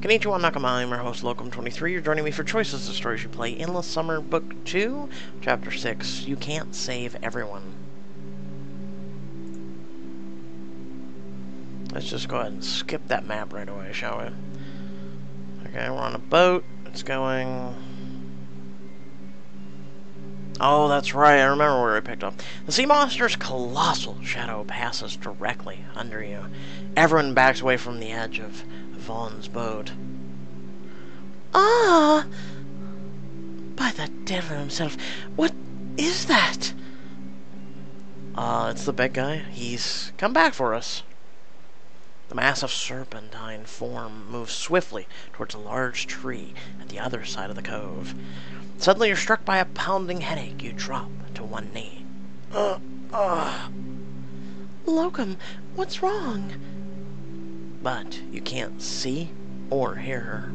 Konnichiwa Nakama, I'm your host, Locum23. You're joining me for Choices, the stories you play. Endless Summer, Book 2, Chapter 6. You Can't Save Everyone. Let's just go ahead and skip that map right away, shall we? Okay, we're on a boat. It's going... Oh, that's right, I remember where we picked up. The sea monster's colossal shadow passes directly under you. Everyone backs away from the edge of Vaughn's boat. Ah! By the devil himself, what is that? It's the big guy. He's come back for us. The massive serpentine form moves swiftly towards a large tree at the other side of the cove. Suddenly you're struck by a pounding headache. You drop to one knee. Locum, what's wrong? But you can't see or hear her.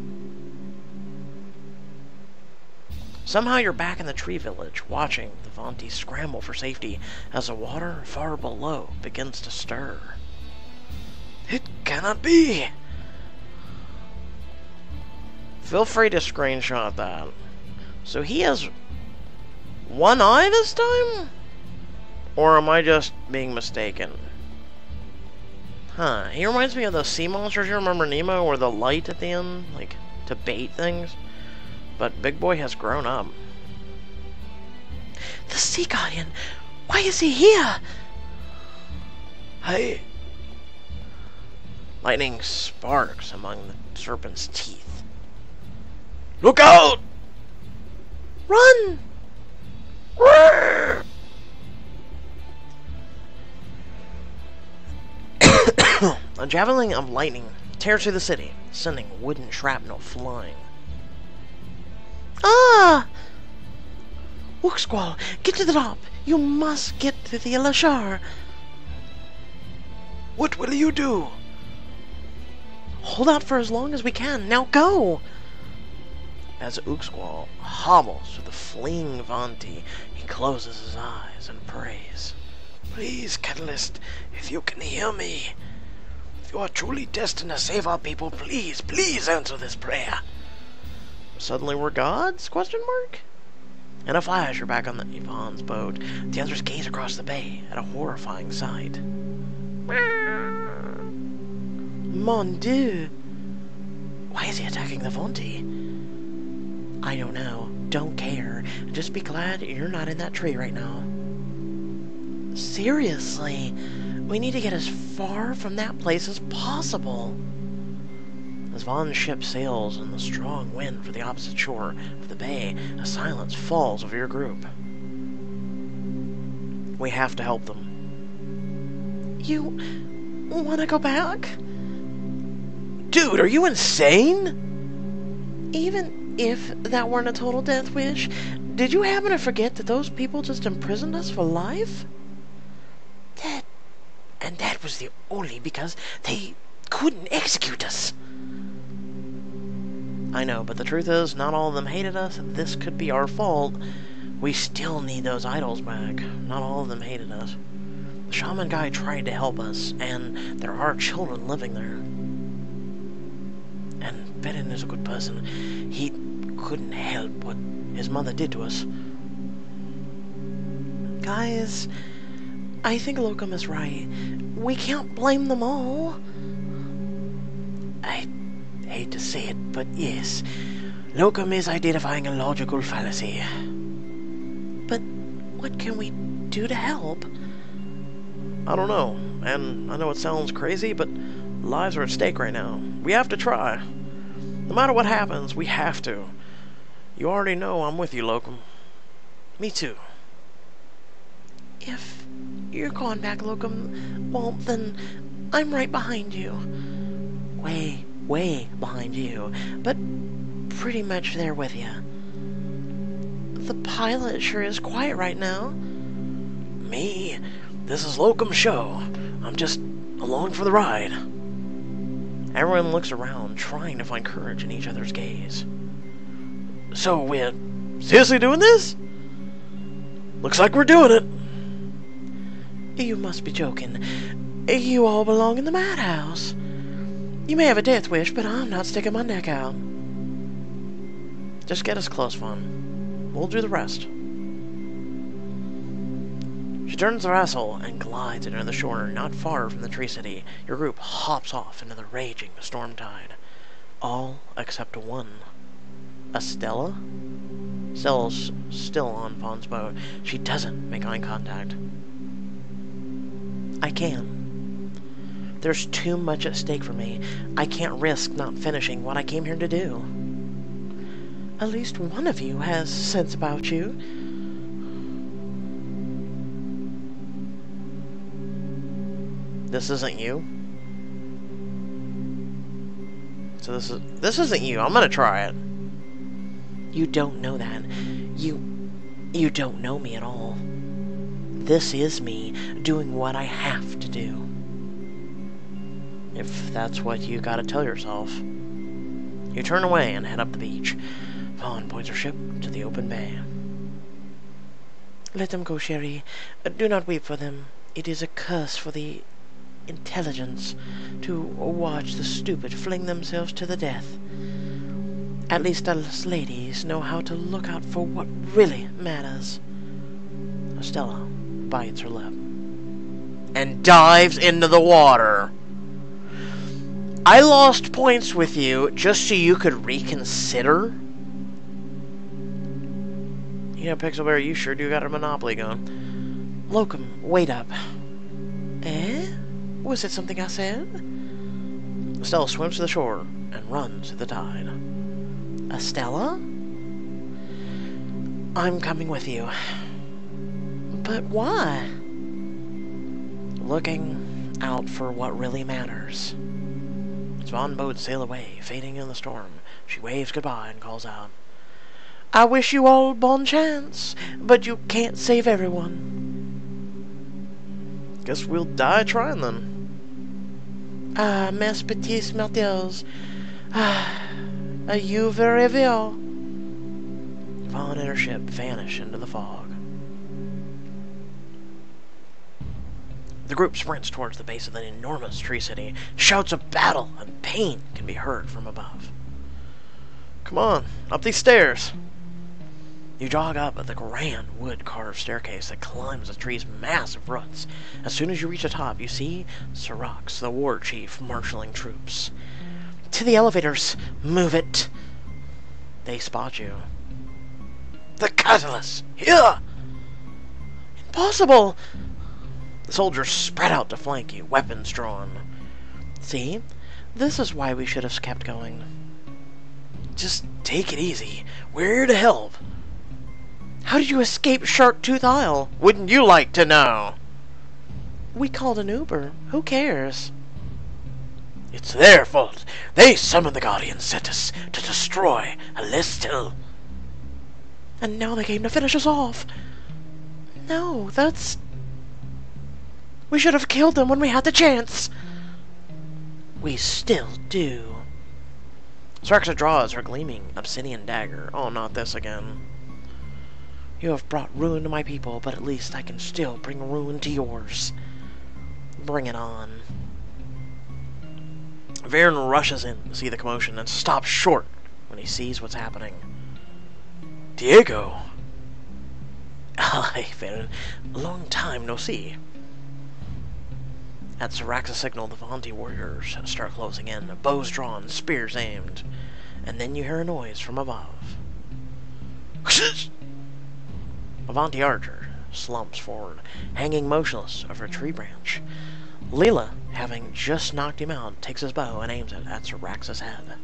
Somehow you're back in the tree village, watching the Vanti scramble for safety as the water far below begins to stir. It cannot be! Feel free to screenshot that. So he has one eye this time? Or am I just being mistaken? Huh, he reminds me of those sea monsters you remember Nemo, or the light at the end, like, to bait things. But Big Boy has grown up. The Sea Guardian! Why is he here? Hey! Lightning sparks among the serpent's teeth. Look out! Run! A javelin of lightning tears through the city, sending wooden shrapnel flying. Ah! Wooksquall, get to the top! You must get to the Elashar! What will you do? Hold out for as long as we can. Now go! As Wooksquall hobbles to the fleeing Vanti, he closes his eyes and prays. Please, Catalyst, if you can hear me, if you are truly destined to save our people, please, please answer this prayer. Suddenly we're gods? Question mark? In a flash, you're back on the Yvonne's boat. The others gaze across the bay at a horrifying sight. Mon Dieu! Why is he attacking the Vanti? I don't know. Don't care. Just be glad you're not in that tree right now. Seriously, we need to get as far from that place as possible. As Vaughn's ship sails in the strong wind for the opposite shore of the bay, a silence falls over your group. We have to help them. You want to go back? Dude, are you insane? Even if that weren't a total death wish, did you happen to forget that those people just imprisoned us for life? And that was the only because they couldn't execute us. I know, but the truth is, not all of them hated us, and this could be our fault. We still need those idols back. Not all of them hated us. The shaman guy tried to help us, and there are children living there. And Bedin is a good person. He couldn't help what his mother did to us. Guys, I think Locum is right. We can't blame them all. I hate to say it, but yes, Locum is identifying a logical fallacy. But what can we do to help? I don't know, and I know it sounds crazy, but lives are at stake right now. We have to try. No matter what happens, we have to. You already know I'm with you, Locum. Me too. If you're going back, Locum, well, then I'm right behind you. Way behind you, but pretty much there with you. The pilot sure is quiet right now. Me? This is Locum's show. I'm just along for the ride. Everyone looks around, trying to find courage in each other's gaze. So we're seriously doing this? Looks like we're doing it. You must be joking. You all belong in the madhouse. You may have a death wish, but I'm not sticking my neck out. Just get us close, Fawn. We'll do the rest. She turns the vessel and glides into the shore not far from the Tree City. Your group hops off into the raging storm tide. All except one. Estella? Stella's still on Fawn's boat. She doesn't make eye contact. I can. There's too much at stake for me. I can't risk not finishing what I came here to do. At least one of you has sense about you. This isn't you? So this isn't you. I'm gonna try it. You don't know that. You don't know me at all. This is me doing what I have to do. If that's what you gotta tell yourself. You turn away and head up the beach. Fawn points her ship to the open bay. Let them go, Sherry. Do not weep for them. It is a curse for the intelligence to watch the stupid fling themselves to the death. At least us ladies know how to look out for what really matters. Estella bites her lip and dives into the water. I lost points with you just so you could reconsider? You know, Pixelberry, you sure do got a monopoly going. Locum, wait up. Eh? Was it something I said? Estella swims to the shore and runs to the tide. Estella? I'm coming with you. But why? Looking out for what really matters. Swan boats sail away, fading in the storm. She waves goodbye and calls out, I wish you all bon chance, but you can't save everyone. Guess we'll die trying then. Ah, mes petits martyrs. Ah, you very well. Fawn and her ship vanish into the fog. The group sprints towards the base of the enormous Tree City. Shouts of battle and pain can be heard from above. Come on, up these stairs. You jog up at the grand wood-carved staircase that climbs the tree's massive roots. As soon as you reach the top, you see Syrax, the war chief, marshaling troops. To the elevators! Move it! They spot you. The catalyst! Here! Impossible! The soldiers spread out to flank you, weapons drawn. See? This is why we should have kept going. Just take it easy. We're here to help. How did you escape Shark-Tooth Isle? Wouldn't you like to know? We called an Uber. Who cares? It's their fault. They summoned the Guardians sent us to destroy Alestil. And now they came to finish us off. No, that's... We should have killed them when we had the chance. We still do. Syrax draws her gleaming obsidian dagger. Oh, not this again. You have brought ruin to my people, but at least I can still bring ruin to yours. Bring it on. Varen rushes in to see the commotion and stops short when he sees what's happening. Diego! Hi, Varen. Long time no see. At Syrax's signal, the Vanti warriors start closing in, bows drawn, spears aimed. And then you hear a noise from above. A Vanti archer slumps forward, hanging motionless over a tree branch. Leela, having just knocked him out, takes his bow and aims it at Syrax's head.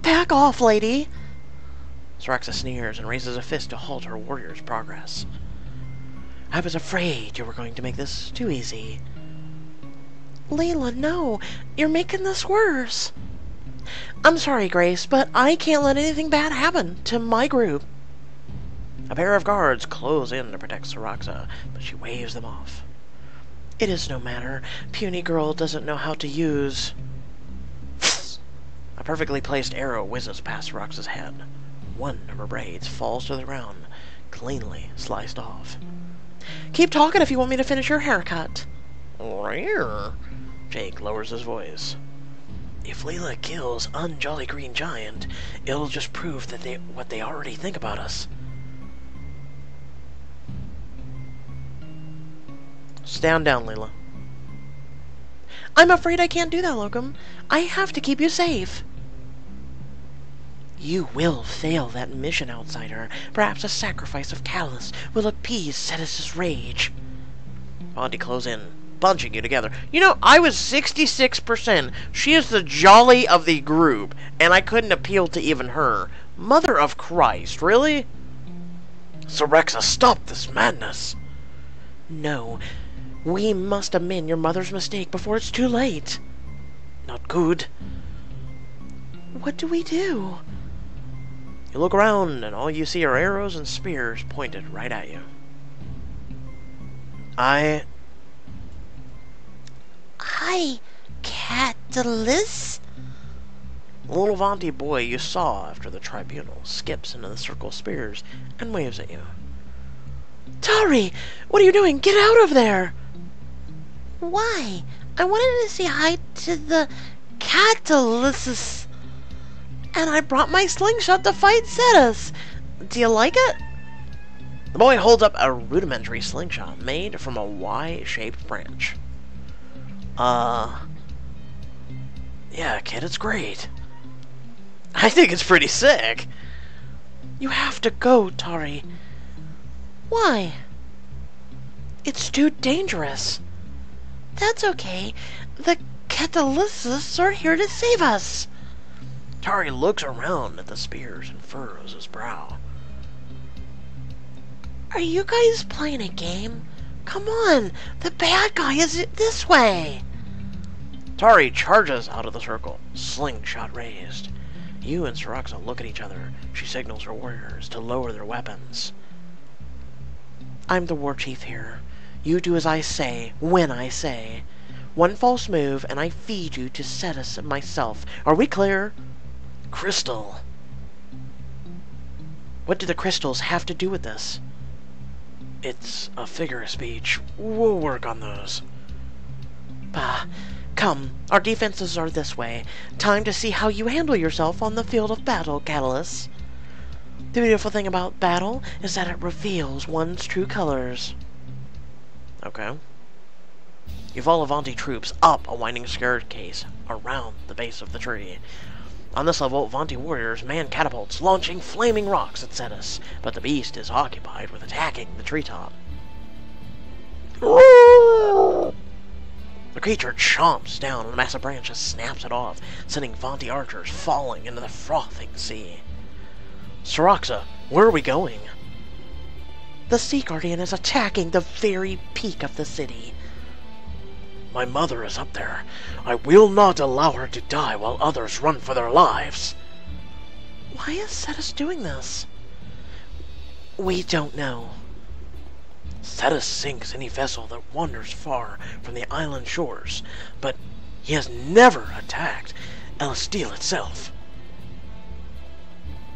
Back off, lady! Syrax sneers and raises a fist to halt her warrior's progress. I was afraid you were going to make this too easy. Leela, no! You're making this worse! I'm sorry, Grace, but I can't let anything bad happen to my group. A pair of guards close in to protect Syrax, but she waves them off. It is no matter. Puny girl doesn't know how to use... A perfectly placed arrow whizzes past Syrax's head. One of her braids falls to the ground, cleanly sliced off. Keep talking if you want me to finish your haircut. Jake lowers his voice. If Leela kills Unjolly Green Giant, it'll just prove that what they already think about us. Stand down, Leela. I'm afraid I can't do that, Locum. I have to keep you safe. You will fail that mission, outsider. Perhaps a sacrifice of Callus will appease Cetus's rage. Auntie, close in, bunching you together. You know, I was 66%. She is the jolly of the group, and I couldn't appeal to even her. Mother of Christ, really? Sorexa, stop this madness. No, we must amend your mother's mistake before it's too late. Not good. What do we do? You look around, and all you see are arrows and spears pointed right at you. Hi, Catalyst? The little Vanti boy you saw after the tribunal skips into the circle of spears and waves at you. Tari! What are you doing? Get out of there! Why? I wanted to say hi to the Catalysts, and I brought my slingshot to fight Cetus. Do you like it? The boy holds up a rudimentary slingshot made from a Y-shaped branch. Yeah, kid, it's great. I think it's pretty sick. You have to go, Tari. Why? It's too dangerous. That's okay. The Catalysts are here to save us. Tari looks around at the spears and furrows his brow. Are you guys playing a game? Come on, the bad guy is this way. Tari charges out of the circle, slingshot raised. You and Sorexa look at each other. She signals her warriors to lower their weapons. I'm the war chief here. You do as I say, when I say. One false move, and I feed you to Cetus and myself. Are we clear? Crystal. What do the crystals have to do with this? It's a figure of speech. We'll work on those. Bah. Come, our defenses are this way. Time to see how you handle yourself on the field of battle, Catalyst. The beautiful thing about battle is that it reveals one's true colors. Okay. You follow Vanti troops up a winding staircase around the base of the tree. On this level, Vanti warriors man catapults, launching flaming rocks at Cetus, but the beast is occupied with attacking the treetop. The creature chomps down on a massive branch and snaps it off, sending Vanti archers falling into the frothing sea. Sorexa, where are we going? The Sea Guardian is attacking the very peak of the city. My mother is up there. I will not allow her to die while others run for their lives. Why is Cetus doing this? We don't know. Cetus sinks any vessel that wanders far from the island shores, but he has never attacked Elasteel itself.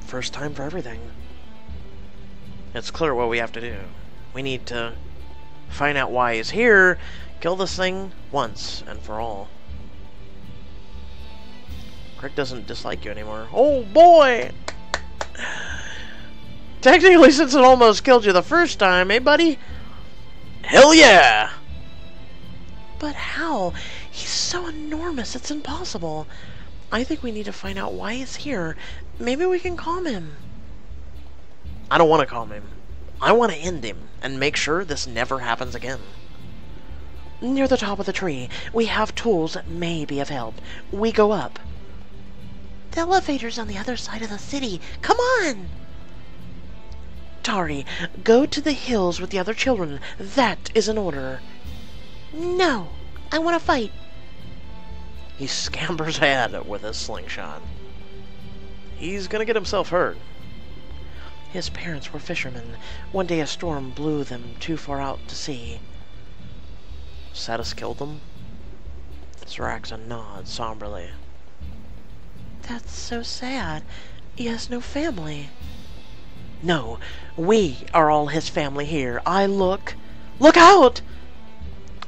First time for everything. It's clear what we have to do. We need to find out why he's here, kill this thing once and for all. Crick doesn't dislike you anymore. Oh boy! Technically, since it almost killed you the first time, eh, buddy? Hell yeah! But how? He's so enormous, it's impossible. I think we need to find out why he's here. Maybe we can calm him. I don't want to calm him. I want to end him and make sure this never happens again. Near the top of the tree, we have tools that may be of help. We go up. The elevator's on the other side of the city. Come on! Tari, go to the hills with the other children. That is an order. No, I want to fight. He scampers ahead with his slingshot. He's gonna get himself hurt. His parents were fishermen. One day a storm blew them too far out to sea. Cetus killed them? Sorexa nods somberly. That's so sad. He has no family. No, we are all his family here. Look out!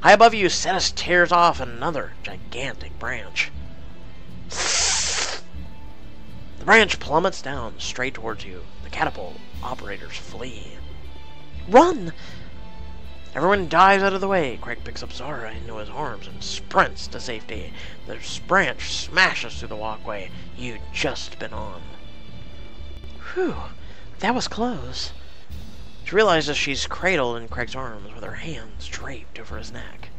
High above you, Cetus tears off another gigantic branch. branch plummets down straight towards you. The catapult operators flee. Run! Everyone dives out of the way. Craig picks up Zara into his arms and sprints to safety. The branch smashes through the walkway you'd just been on. Whew, that was close. She realizes she's cradled in Craig's arms with her hands draped over his neck.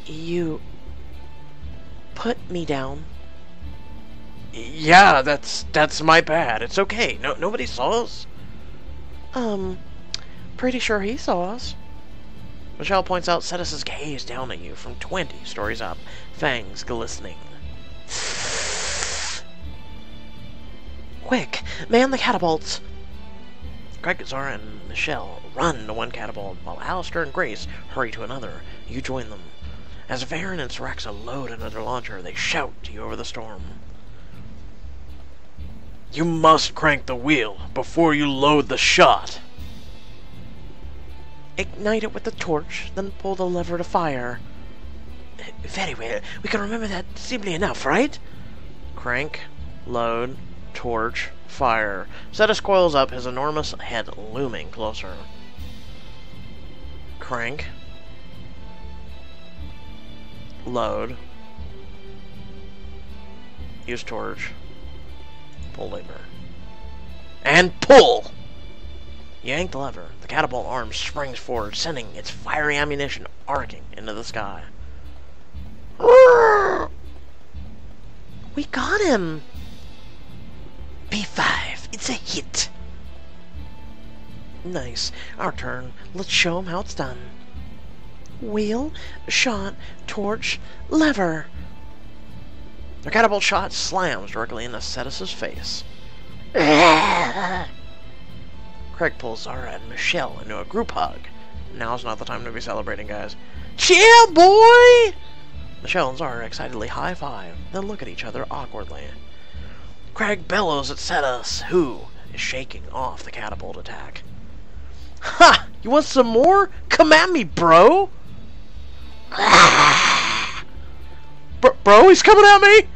You put me down? Yeah, that's my bad. It's okay. Nobody saw us? Pretty sure he saw us. Michelle points out Cetus' gaze down at you from 20 stories up, fangs glistening. Quick, man the catapults! Craig, Zara, and Michelle run to one catapult, while Alistair and Grace hurry to another. You join them. As Varen and Soraxa load another launcher, they shout to you over the storm. You must crank the wheel before you load the shot. Ignite it with the torch, then pull the lever to fire. Very well. We can remember that simply enough, right? Crank, load, torch, fire. Cetus coils up, his enormous head looming closer. Crank. Load. Use torch. Pull lever. And pull! You yank the lever. The catapult arm springs forward, sending its fiery ammunition arcing into the sky. We got him! B5, it's a hit. Nice. Our turn. Let's show him how it's done. Wheel, shot, torch, lever. The catapult shot slams directly into Cetus' face. Craig pulls Zara and Michelle into a group hug. Now's not the time to be celebrating, guys. Cheer, boy! Michelle and Zara excitedly high-five, then look at each other awkwardly. Craig bellows at Cetus, who is shaking off the catapult attack. Ha! You want some more? Come at me, bro! Bro, he's coming at me!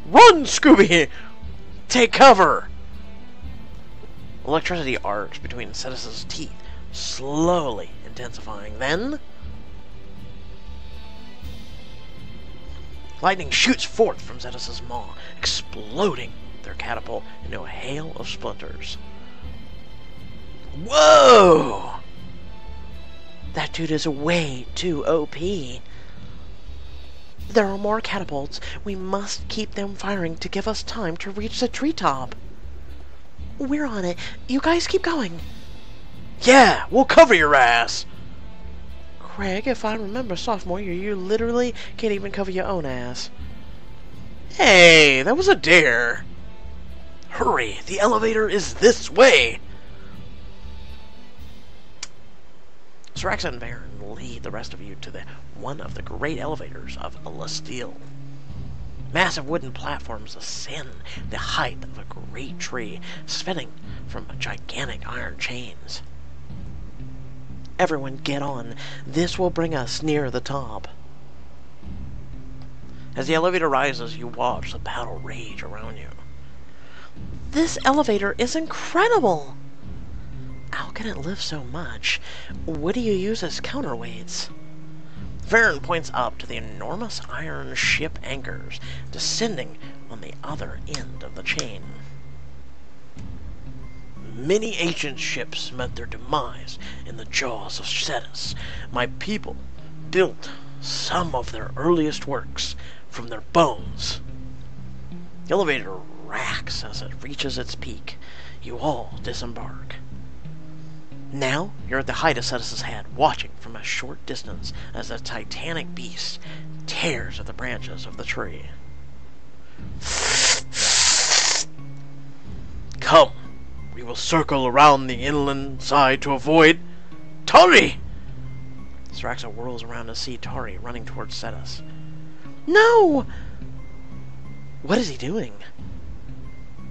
Run, Scooby! Take cover! Electricity arcs between Cetus' teeth, slowly intensifying. Then, lightning shoots forth from Cetus' maw, exploding their catapult into a hail of splinters. Whoa! That dude is way too OP. There are more catapults. We must keep them firing to give us time to reach the treetop. We're on it. You guys keep going. Yeah, we'll cover your ass. Craig, if I remember sophomore year, you literally can't even cover your own ass. Hey, that was a dare. Hurry, the elevator is this way. Soraxa and Varen lead the rest of you to one of the great elevators of Lesteel. Massive wooden platforms ascend the height of a great tree, spinning from gigantic iron chains. Everyone get on. This will bring us near the top. As the elevator rises, you watch the battle rage around you. This elevator is incredible! How can it lift so much? What do you use as counterweights? Varen points up to the enormous iron ship anchors descending on the other end of the chain. Many ancient ships met their demise in the jaws of Cetus. My people built some of their earliest works from their bones. The elevator racks as it reaches its peak. You all disembark. Now, you're at the height of Cetus' head, watching from a short distance as the titanic beast tears at the branches of the tree. Come, we will circle around the inland side to avoid Tari! Soraxa whirls around to see Tari running towards Cetus. No! What is he doing?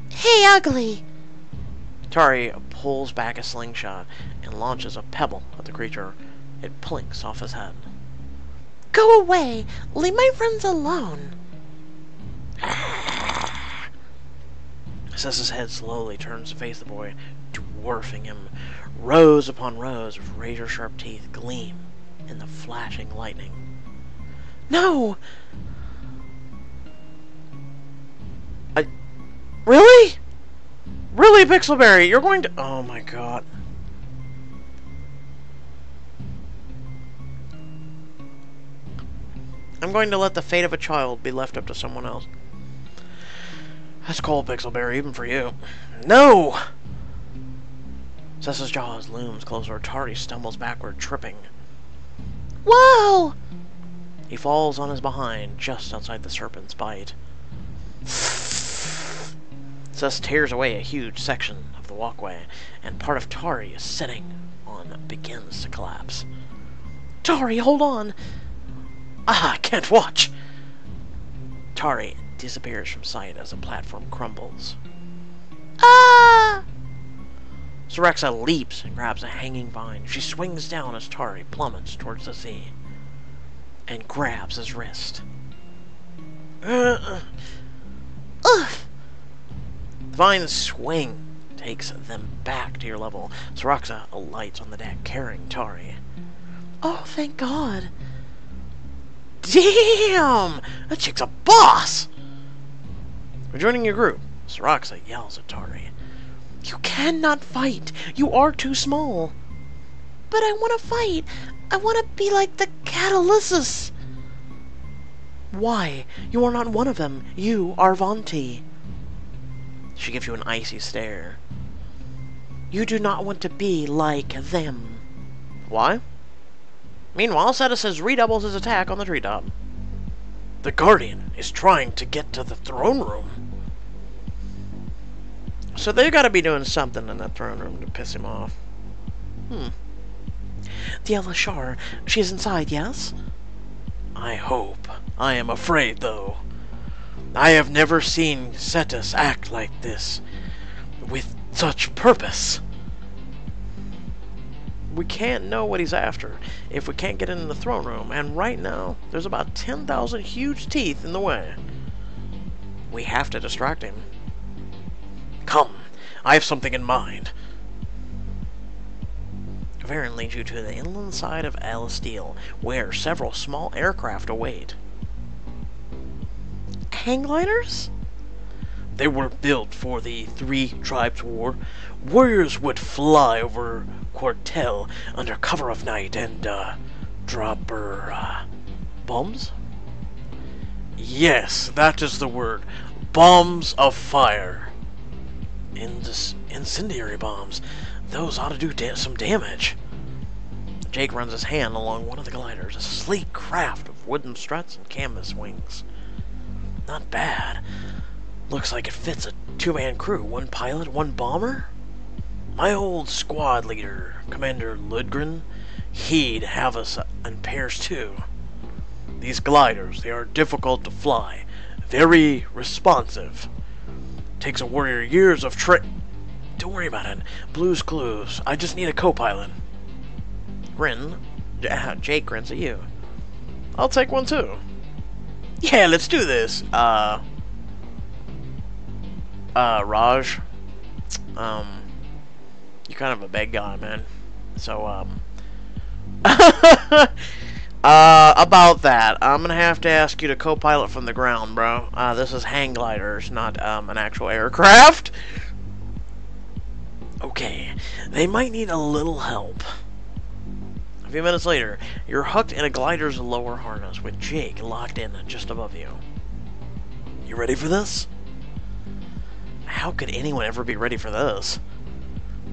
Hey, ugly! Tari pulls back a slingshot and launches a pebble at the creature. It plinks off his head. Go away! Leave my friends alone! Sessa's head slowly turns to face the boy, dwarfing him. Rows upon rows of razor-sharp teeth gleam in the flashing lightning. No! Really? Really, Pixelberry? You're going to... Oh my god. I'm going to let the fate of a child be left up to someone else. That's cold, Pixelberry, even for you. No! Sessa's jaws looms closer. Tari stumbles backward, tripping. Whoa! He falls on his behind, just outside the serpent's bite. Sess tears away a huge section of the walkway, and part of Tari is sitting on begins to collapse. Tari, hold on! Ah, I can't watch! Tari disappears from sight as the platform crumbles. Ah! Sorexa leaps and grabs a hanging vine. She swings down as Tari plummets towards the sea and grabs his wrist. The vine's swing takes them back to your level. Sorexa alights on the deck, carrying Tari. Oh, thank God. Damn! That chick's a boss! Rejoining your group, Sorexa yells at Tari. You cannot fight! You are too small! But I want to fight! I want to be like the Catalysis! Why? You are not one of them. You are Vonti. She gives you an icy stare. You do not want to be like them. Why? Meanwhile, Cetices redoubles his attack on the treetop. The Guardian is trying to get to the throne room. So they've got to be doing something in that throne room to piss him off. The Elishar, she is inside, yes? I hope. I am afraid, though. I have never seen Cetus act like this, with such purpose. We can't know what he's after if we can't get into the throne room, and right now, there's about 10,000 huge teeth in the way. We have to distract him. Come, I have something in mind. Varen leads you to the inland side of Alasteel, where several small aircraft await. Hang gliders? They were built for the Three Tribes War. Warriors would fly over Huerta under cover of night and drop bombs? Yes, that is the word. Bombs of fire. Incendiary bombs. Those ought to do some damage. Jake runs his hand along one of the gliders, a sleek craft of wooden struts and canvas wings. Not bad. Looks like it fits a two-man crew. One pilot, one bomber? My old squad leader, Commander Ludgren, he'd have us in pairs too. These gliders, they are difficult to fly. Very responsive. Takes a warrior years of Don't worry about it. Blue's Clues. I just need a co-pilot. Jake grins at you. I'll take one too. Yeah, let's do this. Raj. You're kind of a big guy, man. So, about that, I'm gonna have to ask you to co-pilot from the ground, bro. This is hang gliders, not, an actual aircraft. Okay, they might need a little help. A few minutes later, you're hooked in a glider's lower harness with Jake locked in just above you. You ready for this? How could anyone ever be ready for this?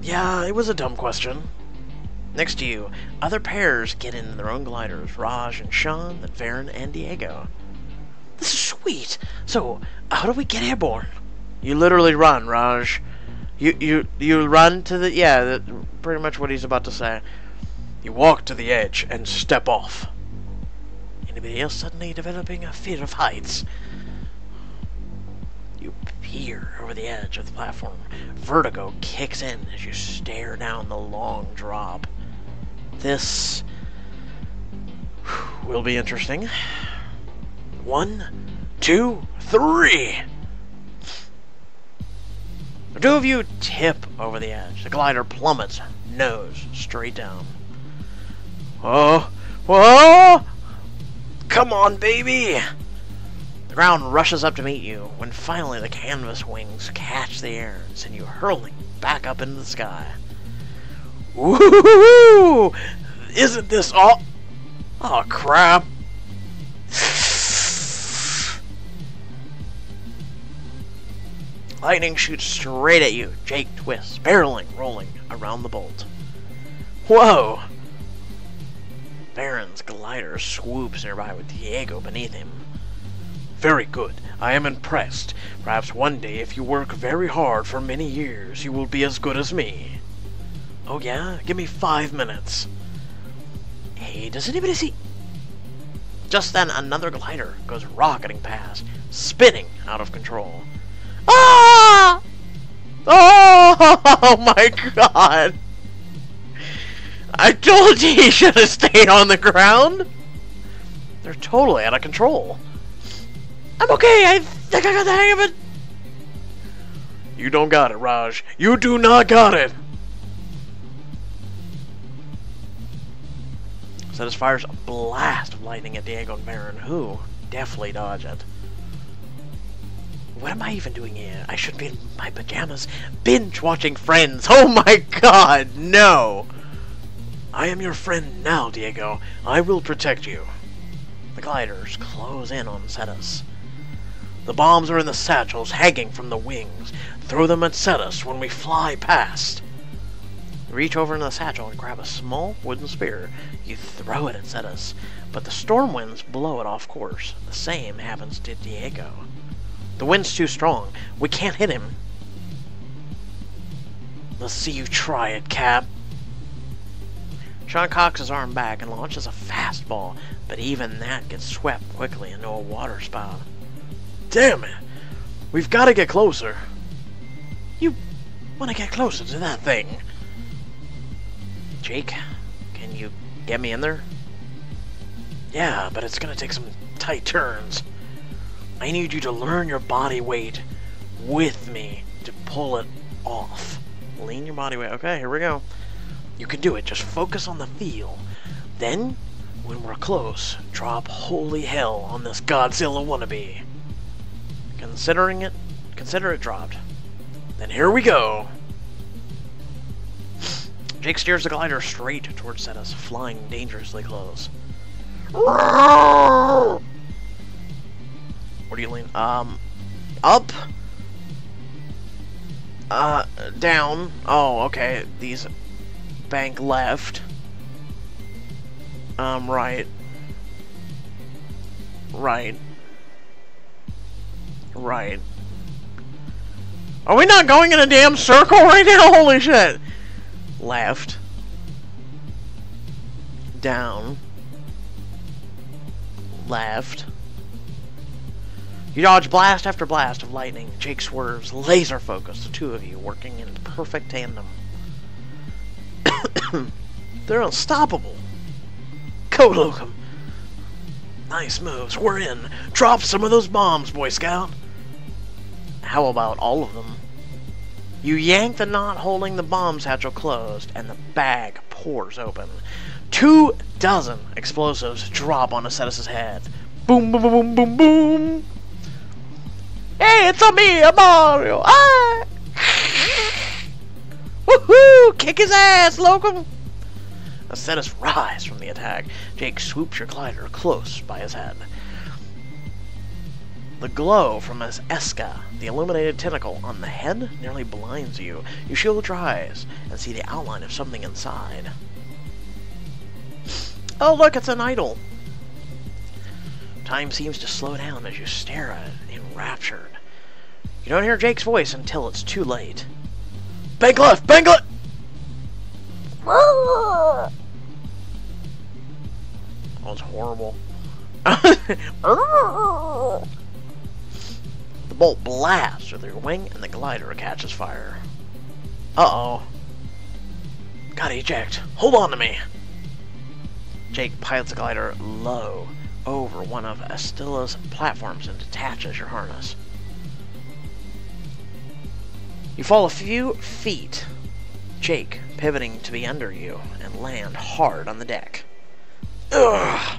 Yeah, it was a dumb question. Next to you, other pairs get in their own gliders. Raj and Sean, then Varen and Diego. This is sweet. So, how do we get airborne? You literally run, Raj. You run to the... Yeah, pretty much what he's about to say. You walk to the edge and step off. Anybody else suddenly developing a fear of heights? You peer over the edge of the platform. Vertigo kicks in as you stare down the long drop. This will be interesting. 1, 2, 3. The two of you tip over the edge. The glider plummets, nose straight down. Oh, whoa! Come on, baby! The ground rushes up to meet you when finally the canvas wings catch the air and send you hurling back up into the sky. Woohoo! Isn't this all? Oh, crap. Lightning shoots straight at you. Jake twists, barreling, rolling around the bolt. Whoa! Baron's glider swoops nearby with Diego beneath him. Very good. I am impressed. Perhaps one day, if you work very hard for many years, you will be as good as me. Oh yeah? Give me 5 minutes. Hey, does anybody see... Just then, another glider goes rocketing past, spinning out of control. Ah! Oh my god! I told you he should have stayed on the ground! They're totally out of control. I'm okay, I think I got the hang of it! You don't got it, Raj. You do not got it! Cetus fires a blast of lightning at Diego and Baron, who deftly dodge it. What am I even doing here? I should be in my pajamas, binge-watching Friends. Oh my god, no! I am your friend now, Diego. I will protect you. The gliders close in on Cetus. The bombs are in the satchels hanging from the wings. Throw them at Cetus when we fly past. You reach over into the satchel and grab a small wooden spear. You throw it at Cetus, but the storm winds blow it off course. The same happens to Diego. The wind's too strong. We can't hit him. Let's see you try it, Cap. Sean cocks his arm back and launches a fastball, but even that gets swept quickly into a water spout. Damn it! We've got to get closer. You want to get closer to that thing? Jake, can you get me in there? Yeah, but it's going to take some tight turns. I need you to learn your body weight with me to pull it off. Lean your body weight. Okay, here we go. You can do it. Just focus on the feel. Then, when we're close, drop holy hell on this Godzilla wannabe. Consider it dropped. Then here we go. Jake steers the glider straight towards Cetus, flying dangerously close. Where do you lean? Up? Down. Oh, okay. These bank left. Right. Right. Right. Are we not going in a damn circle right now? Holy shit! Left. Down. Left. You dodge blast after blast of lightning. Jake swerves, laser focused, the two of you working in perfect tandem. They're unstoppable. Go, Locum. Nice moves. We're in. Drop some of those bombs, Boy Scout. How about all of them? You yank the knot holding the bomb satchel closed, and the bag pours open. 24 explosives drop onto Cetus's head. Boom, boom, boom, boom, boom. Hey, it's me, Mario! Ah! Woohoo! Kick his ass, Locum! As Cetus rise from the attack, Jake swoops your glider close by his head. The glow from his Eska, the illuminated tentacle on the head, nearly blinds you. You shield your eyes and see the outline of something inside. Oh, look, it's an idol! Time seems to slow down as you stare at it, enraptured. You don't hear Jake's voice until it's too late. Bank left! Bank left! Oh, it's horrible. The bolt blasts with your wing and the glider catches fire. Uh-oh. Gotta eject. Hold on to me. Jake pilots the glider low over one of Estilla's platforms and detaches your harness. You fall a few feet, Jake pivoting to be under you, and land hard on the deck. Ugh!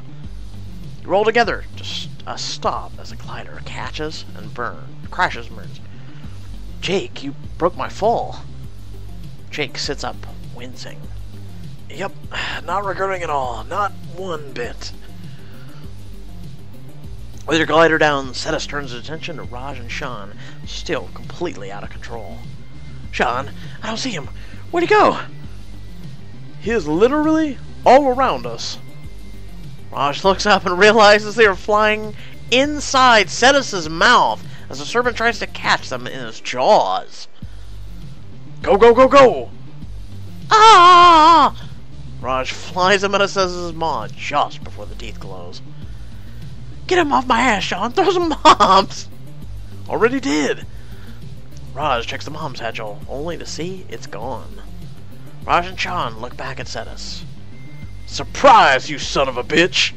You roll together, just a stop as the glider crashes and burns. Jake, you broke my fall. Jake sits up, wincing. Yep, not regretting at all, not one bit. With your glider down, Cetus turns his attention to Raj and Sean, still completely out of control. Sean, I don't see him. Where'd he go? He is literally all around us. Raj looks up and realizes they are flying inside Cetus's mouth as the serpent tries to catch them in his jaws. Go, go, go, go! Ah! Raj flies him at Cetus's maw just before the teeth close. Get him off my ass, Sean! Throw some bombs! Already did! Raj checks the bomb satchel, only to see it's gone. Raj and Sean look back at Cetus. Surprise, you son of a bitch!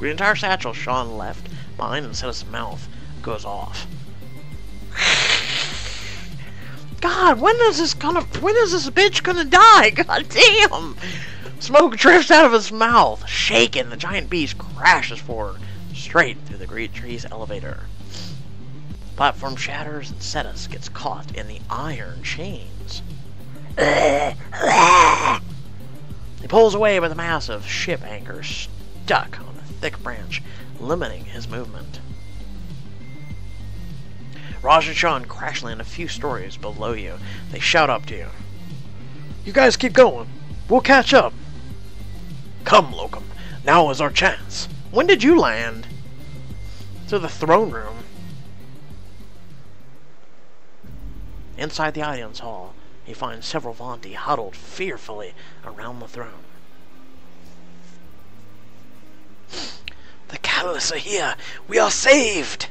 The entire satchel Sean left behind in Cetus' mouth goes off. God, when is this bitch gonna die? God damn! Smoke drifts out of his mouth. Shaken, the giant beast crashes forward, straight through the great tree's elevator. The platform shatters and Cetus gets caught in the iron chains. He pulls away, but the massive ship anchor stuck on a thick branch, limiting his movement. Raj and Sean crash land a few stories below you. They shout up to you. You guys keep going. We'll catch up. Come, Locum. Now is our chance. When did you land? To the throne room. Inside the audience hall, he finds several Vanti huddled fearfully around the throne. The catalysts are here. We are saved.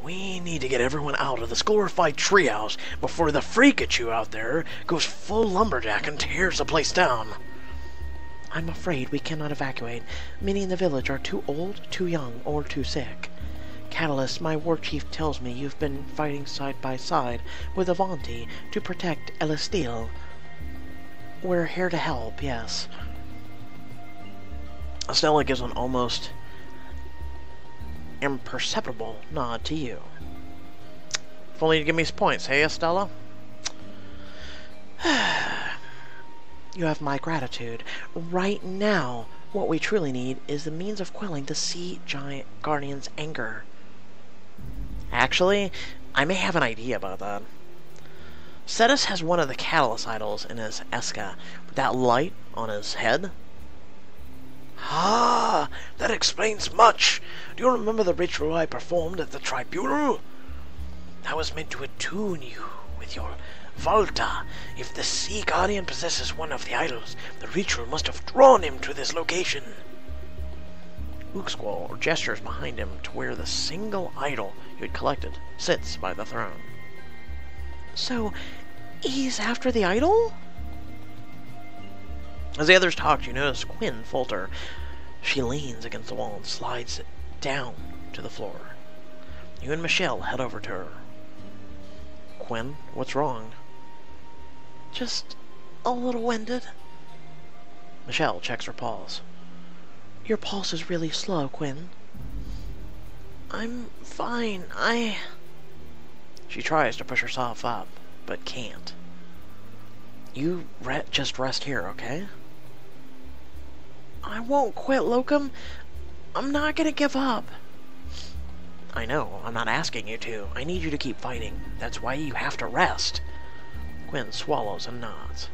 We need to get everyone out of this glorified treehouse before the freakachu out there goes full lumberjack and tears the place down. I'm afraid we cannot evacuate. Many in the village are too old, too young, or too sick. Catalyst, my war chief tells me you've been fighting side by side with Avanti to protect Elisteel. We're here to help, yes. Estella gives an almost imperceptible nod to you. If only you'd give me some points, hey, Estella? You have my gratitude. Right now, what we truly need is the means of quelling the sea giant guardian's anger. Actually, I may have an idea about that. Cetus has one of the catalyst idols in his Eska, with that light on his head. Ah, that explains much. Do you remember the ritual I performed at the tribunal? That was meant to attune you with your Huerta. If the sea guardian possesses one of the idols, the ritual must have drawn him to this location. Ooksquall gestures behind him to where the single idol you had collected sits by the throne. So, he's after the idol? As the others talk, you notice Quinn falter. She leans against the wall and slides it down to the floor. You and Michelle head over to her. Quinn, what's wrong? Just a little winded. Michelle checks her pulse. Your pulse is really slow, Quinn. I'm fine. She tries to push herself up, but can't. You just rest here, okay? I won't quit, Locum. I'm not gonna give up. I know, I'm not asking you to. I need you to keep fighting. That's why you have to rest. Quinn swallows and nods.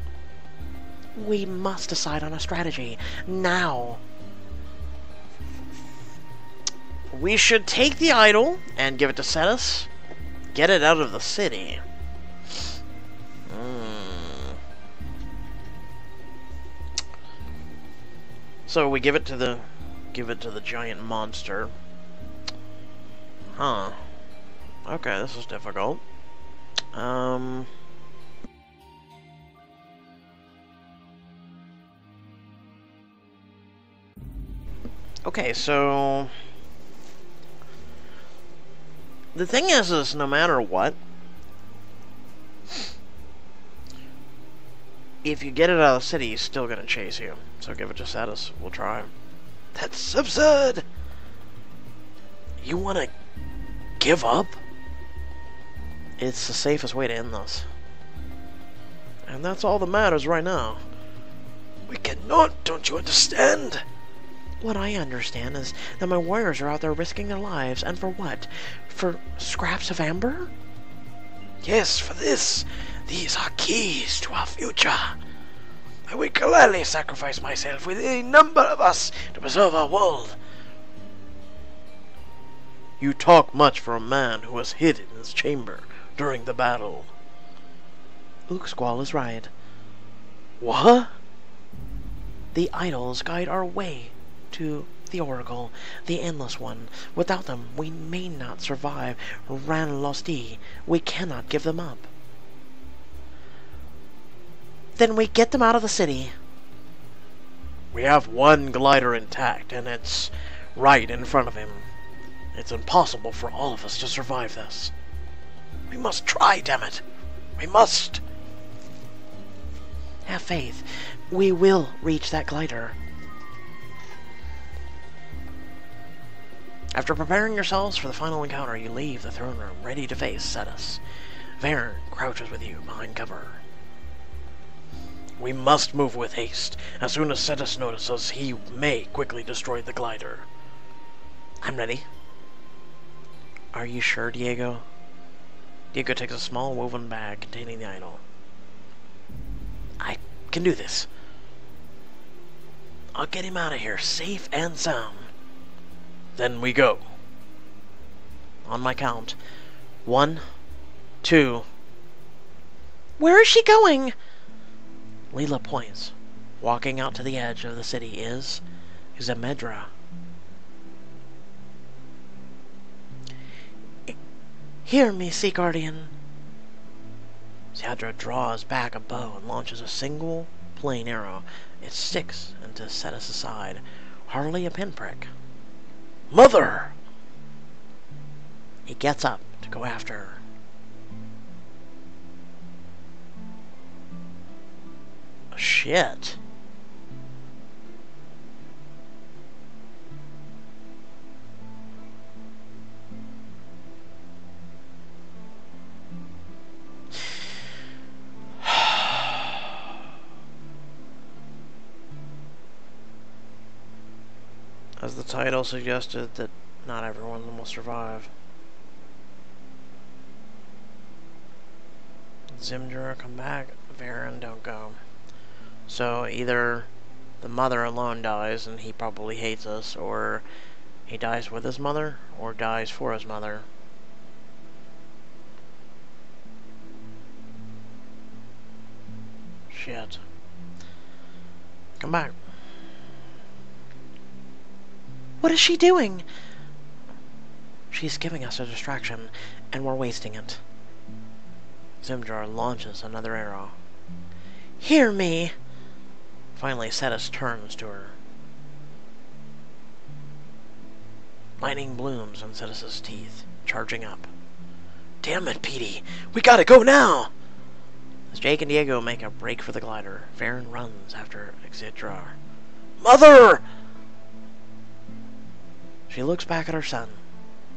We must decide on a strategy. Now. We should take the idol and give it to Cetus. Get it out of the city. So we give it to the giant monster. Huh. Okay, this is difficult. Okay, so The thing is no matter what, if you get it out of the city, he's still gonna chase you. So give it to Cetus. We'll try. That's absurd! You wanna give up? It's the safest way to end this. And that's all that matters right now. We cannot, don't you understand? What I understand is that my warriors are out there risking their lives, and for what? For scraps of amber? Yes, for this. These are keys to our future. I would gladly sacrifice myself with a number of us to preserve our world. You talk much for a man who was hid in his chamber during the battle. Squall is right. What? The idols guide our way to the Oracle, the Endless One. Without them, we may not survive Ranlosti. We cannot give them up. Then we get them out of the city. We have one glider intact, and it's right in front of him. It's impossible for all of us to survive this. We must try, damn it. We must. Have faith. We will reach that glider. After preparing yourselves for the final encounter, you leave the throne room, ready to face Cetus. Varen crouches with you behind cover. We must move with haste. As soon as Cetus notices, he may quickly destroy the glider. I'm ready. Are you sure, Diego? Diego takes a small woven bag containing the idol. I can do this. I'll get him out of here, safe and sound. Then we go. On my count. 1, 2. Where is she going? Leela points. Walking out to the edge of the city is Zemedra. Hear me, Sea Guardian. Zemedra draws back a bow and launches a single plain arrow. It sticks into Cetus' side. Hardly a pinprick. Mother! He gets up to go after her. Shit. As the title suggested, that not everyone will survive. Zimdra, come back. Varen, don't go. So either the mother alone dies, and he probably hates us, or he dies with his mother, or dies for his mother. Shit. Come back. What is she doing? She's giving us a distraction, and we're wasting it. Zimdra launches another arrow. Hear me. Finally, Cetus turns to her. Lightning blooms on Cetus' teeth, charging up. Damn it, Petey! We gotta go now! As Jake and Diego make a break for the glider, Varen runs after Zimdra. Mother! She looks back at her son.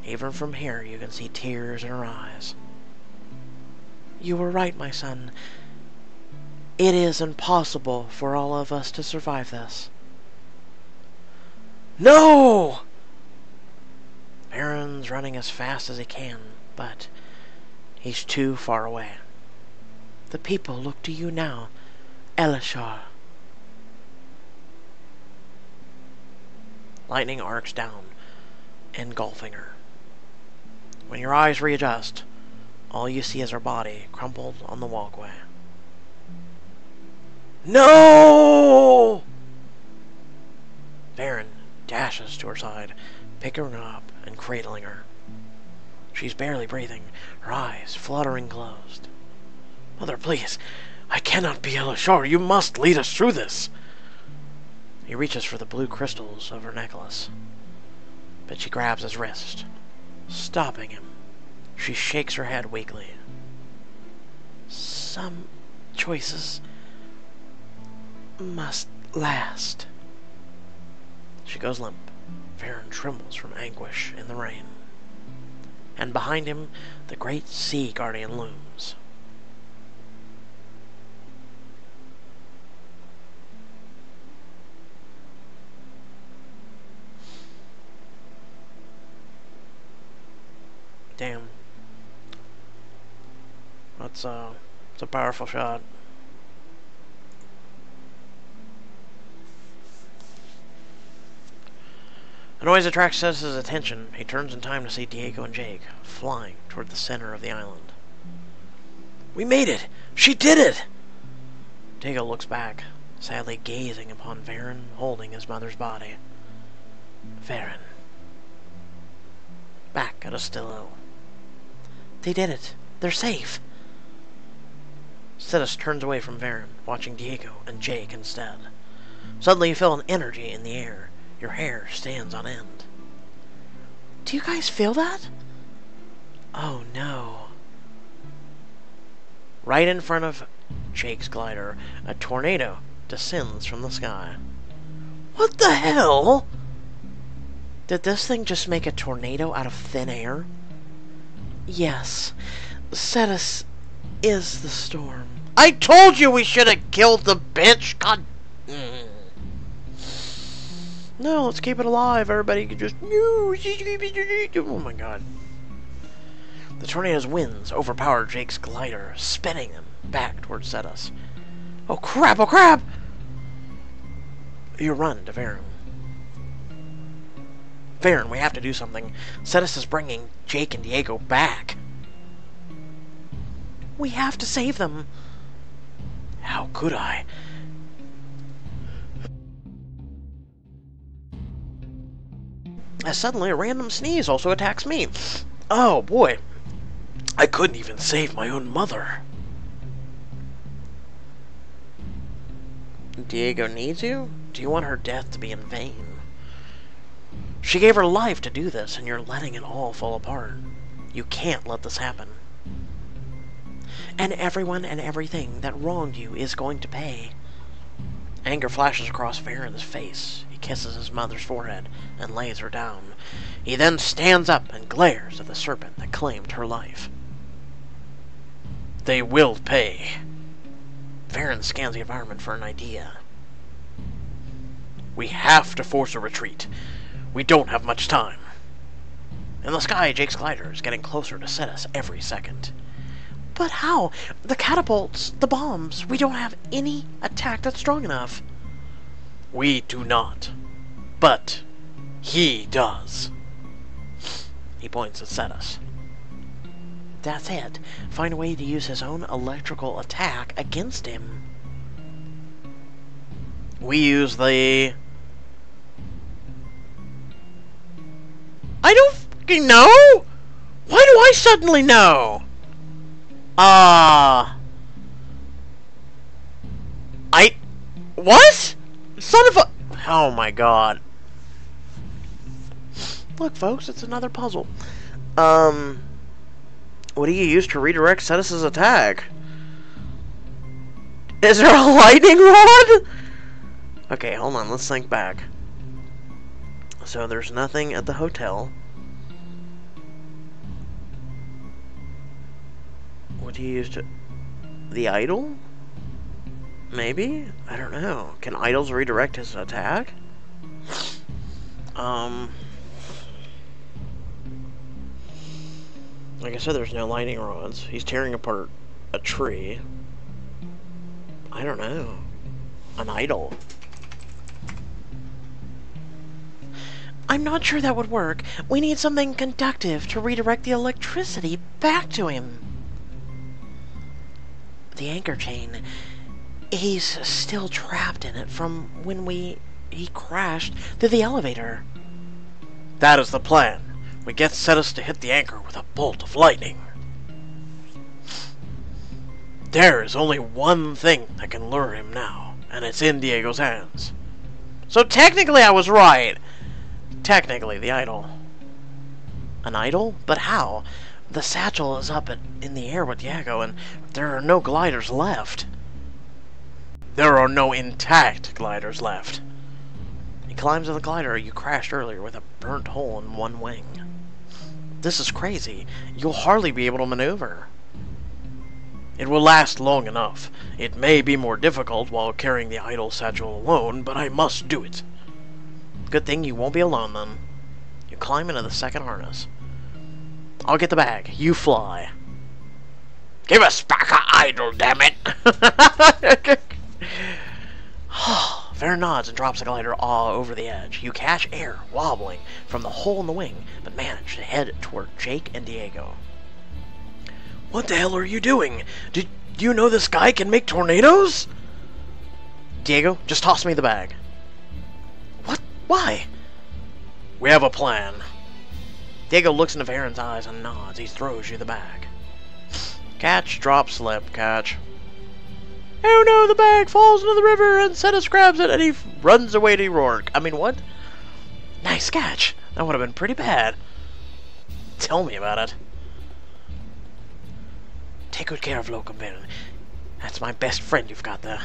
Even from here, you can see tears in her eyes. You were right, my son. It is impossible for all of us to survive this. No! Varen's running as fast as he can, but he's too far away. The people look to you now, Elishar. Lightning arcs down, engulfing her. When your eyes readjust, all you see is her body crumpled on the walkway. No! Varen dashes to her side, picking her up and cradling her. She's barely breathing, her eyes fluttering closed. Mother, please, I cannot be Elishar. You must lead us through this. He reaches for the blue crystals of her necklace, but she grabs his wrist, stopping him. She shakes her head weakly. Some choices must last. She goes limp. Varen trembles from anguish in the rain. And behind him, the great sea guardian looms. Damn. It's a powerful shot. A noise attracts Ces's attention. He turns in time to see Diego and Jake flying toward the center of the island. We made it! She did it! Diego looks back, sadly gazing upon Varen holding his mother's body. Varen. Back at Astillo. They did it. They're safe. Cetus turns away from Varen, watching Diego and Jake instead. Suddenly you feel an energy in the air. Your hair stands on end. Do you guys feel that? Oh no. Right in front of Jake's glider, a tornado descends from the sky. What the hell? Did this thing just make a tornado out of thin air? Yes. Cetus is the storm. I told you we should have killed the bitch! God. No, let's keep it alive. Everybody can just... Oh my god. The tornado's winds overpower Jake's glider, spinning him back towards Cetus. Oh crap, oh crap! You run to Varen. Varen, we have to do something. Cetus is bringing Jake and Diego back. We have to save them. How could I? As suddenly a random sneeze also attacks me. Oh boy. I couldn't even save my own mother. Diego needs you? Do you want her death to be in vain? She gave her life to do this, and you're letting it all fall apart. You can't let this happen. And everyone and everything that wronged you is going to pay. Anger flashes across Varen's face. He kisses his mother's forehead and lays her down. He then stands up and glares at the serpent that claimed her life. They will pay. Varen scans the environment for an idea. We have to force a retreat. We don't have much time. In the sky, Jake's glider is getting closer to Cetus every second. But how? The catapults, the bombs, we don't have any attack that's strong enough. We do not. But he does. He points at Cetus. That's it. Find a way to use his own electrical attack against him. We use the... I don't fucking know! Why do I suddenly know? What? Son of a... Oh my god. Look, folks, it's another puzzle. What do you use to redirect Cetus's attack? Is there a lightning rod? Okay, hold on, let's think back. So there's nothing at the hotel. What do you use to... The idol? Maybe? I don't know. Can idols redirect his attack? Like I said, there's no lightning rods. He's tearing apart a tree. I don't know. An idol. I'm not sure that would work. We need something conductive to redirect the electricity back to him. The anchor chain. He's still trapped in it from when he crashed through the elevator. That is the plan. We get Cetus to hit the anchor with a bolt of lightning. There is only one thing that can lure him now, and it's in Diego's hands. So technically I was right. Technically, the idol. An idol? But how? The satchel is up in the air with Diego, and there are no gliders left. There are no intact gliders left. He climbs in the glider you crashed earlier with a burnt hole in one wing. This is crazy. You'll hardly be able to maneuver. It will last long enough. It may be more difficult while carrying the idle satchel alone, but I must do it. Good thing you won't be alone, then. You climb into the second harness. I'll get the bag. You fly. Give us back our idol, damn it! Varen nods and drops the glider all over the edge. You catch air, wobbling from the hole in the wing, but manage to head toward Jake and Diego. What the hell are you doing? Did you know this guy can make tornadoes? Diego, just toss me the bag. What? Why? We have a plan. Diego looks into Varen's eyes and nods. He throws you the bag. Catch, drop, slip, catch. Oh no, the bag falls into the river and Cetus grabs it and he runs away to Rourke. I mean, what? Nice catch. That would have been pretty bad. Tell me about it. Take good care of Locum, Varen. That's my best friend you've got there.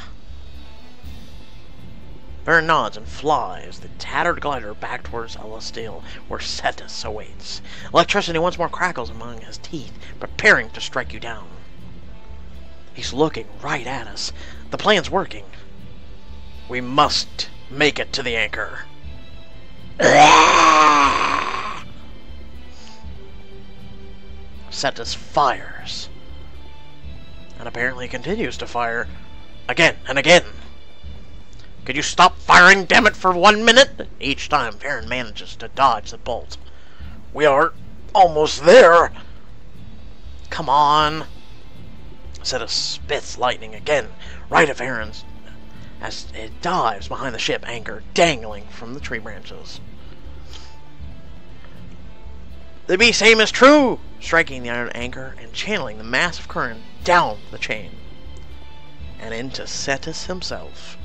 Varen nods and flies the tattered glider back towards Celestial, where Cetus awaits. Electricity once more crackles among his teeth, preparing to strike you down. He's looking right at us. The plan's working. We must make it to the anchor. Cetus fires. And apparently continues to fire again and again. Could you stop firing, damn it, for 1 minute? Each time, Varen manages to dodge the bolt. We are almost there. Come on. Cetus spits lightning again, right at Varen's, as it dives behind the ship anchor, dangling from the tree branches. The be same is true! Striking the iron anchor and channeling the massive current down the chain and into Cetus himself.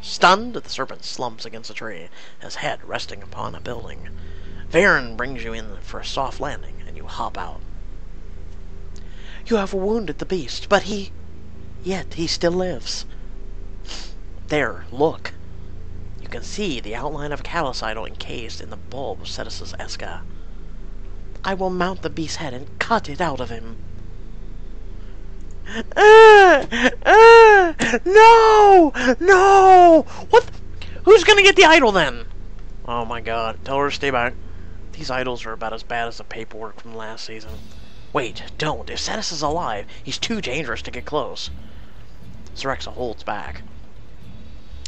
Stunned, the serpent slumps against a tree, his head resting upon a building. Varen brings you in for a soft landing, and you hop out. You have wounded the beast, but yet he still lives. There, look. You can see the outline of a catalyst idol encased in the bulb of Cetus's Eska. I will mount the beast's head and cut it out of him. No! No! What? Who's gonna get the idol then? Oh my god. Tell her to stay back. These idols are about as bad as the paperwork from last season. Wait, don't. If Cetus is alive, he's too dangerous to get close. Syrexa holds back.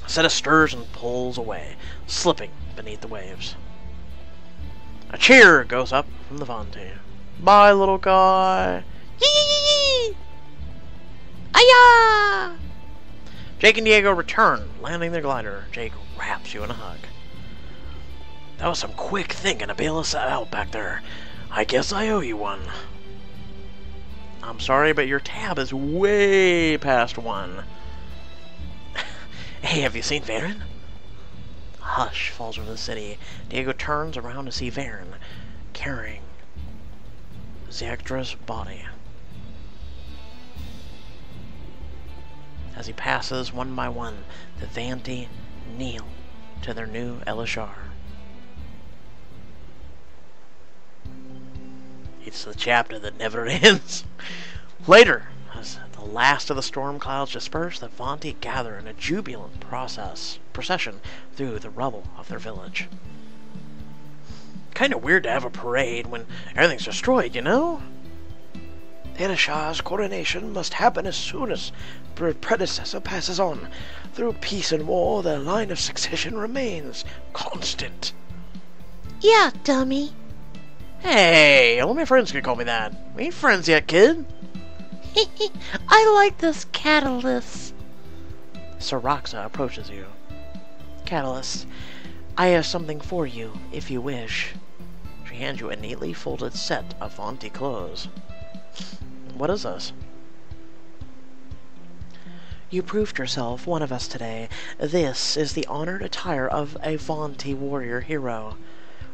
Cetus stirs and pulls away, slipping beneath the waves. A cheer goes up from the Vanti. Bye, little guy. Yee! Aya! Jake and Diego return, landing their glider. Jake wraps you in a hug. That was some quick thinking to bail us out back there. I guess I owe you one. I'm sorry, but your tab is way past 1. Hey, have you seen Varen? A hush falls over the city. Diego turns around to see Varen carrying Ziekdra's body. As he passes one by one, the Vanti kneel to their new Elishar. It's the chapter that never ends. Later, as the last of the storm clouds disperse, the Vanti gather in a jubilant procession through the rubble of their village. Kind of weird to have a parade when everything's destroyed, you know? Elishar's coronation must happen as soon as her predecessor passes on. Through peace and war, their line of succession remains constant. Yeah, dummy. Hey, all my friends can call me that. We ain't friends yet, kid. I like this catalyst. Syrexa approaches you. Catalyst, I have something for you, if you wish. She hands you a neatly folded set of Vanti clothes. What is this? You proved yourself one of us today. This is the honored attire of a Vanti warrior hero.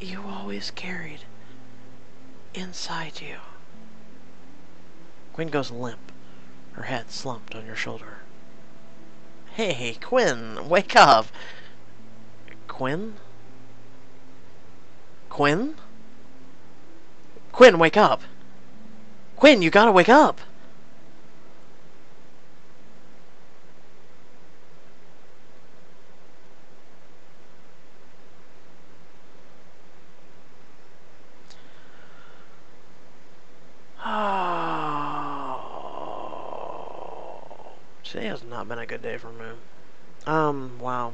you always carried inside you. Quinn goes limp, her head slumped on your shoulder. Hey, Quinn, wake up! Quinn? Quinn? Quinn, wake up! Quinn, you gotta wake up! Today has not been a good day for me. Wow.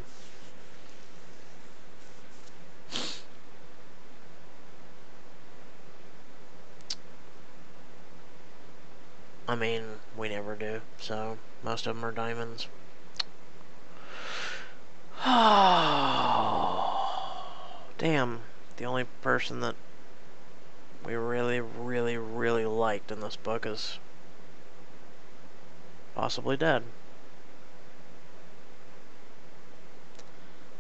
I mean, we never do, so most of them are diamonds. Damn, the only person that we really, really, really liked in this book is possibly dead.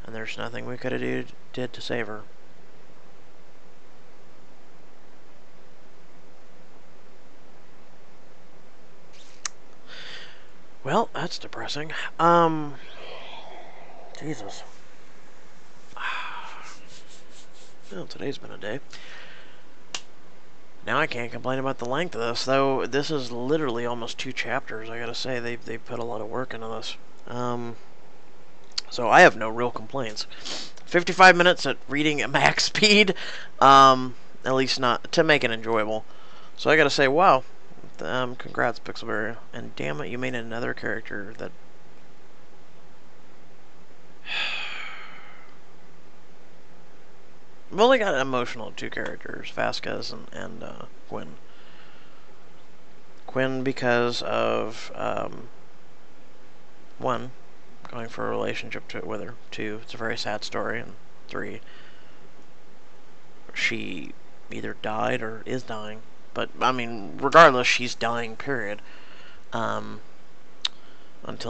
And there's nothing we could have did to save her. Well, that's depressing. Jesus. Well, today's been a day. Now I can't complain about the length of this, though this is literally almost 2 chapters, I gotta say. They put a lot of work into this. So I have no real complaints. 55 minutes at reading at max speed, at least not to make it enjoyable. So I gotta say, wow, congrats, Pixelberry. And damn it, you made another character that... I've only got emotional 2 characters, Vasquez and Quinn. Quinn because of, 1, going for a relationship with her. 2, it's a very sad story. And 3, she either died or is dying. But, I mean, regardless, she's dying, period. Until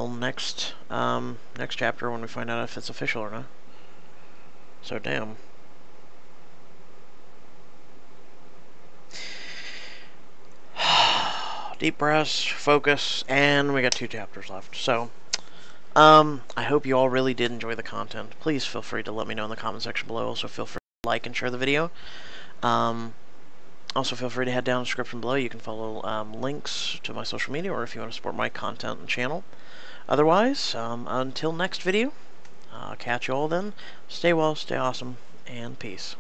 next chapter when we find out if it's official or not. So, damn. Deep breaths, focus, and we got 2 chapters left. So, I hope you all really did enjoy the content. Please feel free to let me know in the comment section below. Also, feel free to like and share the video. Also, feel free to head down in the description below. You can follow links to my social media, or if you want to support my content and channel. Otherwise, until next video, I'll catch you all then. Stay well, stay awesome, and peace.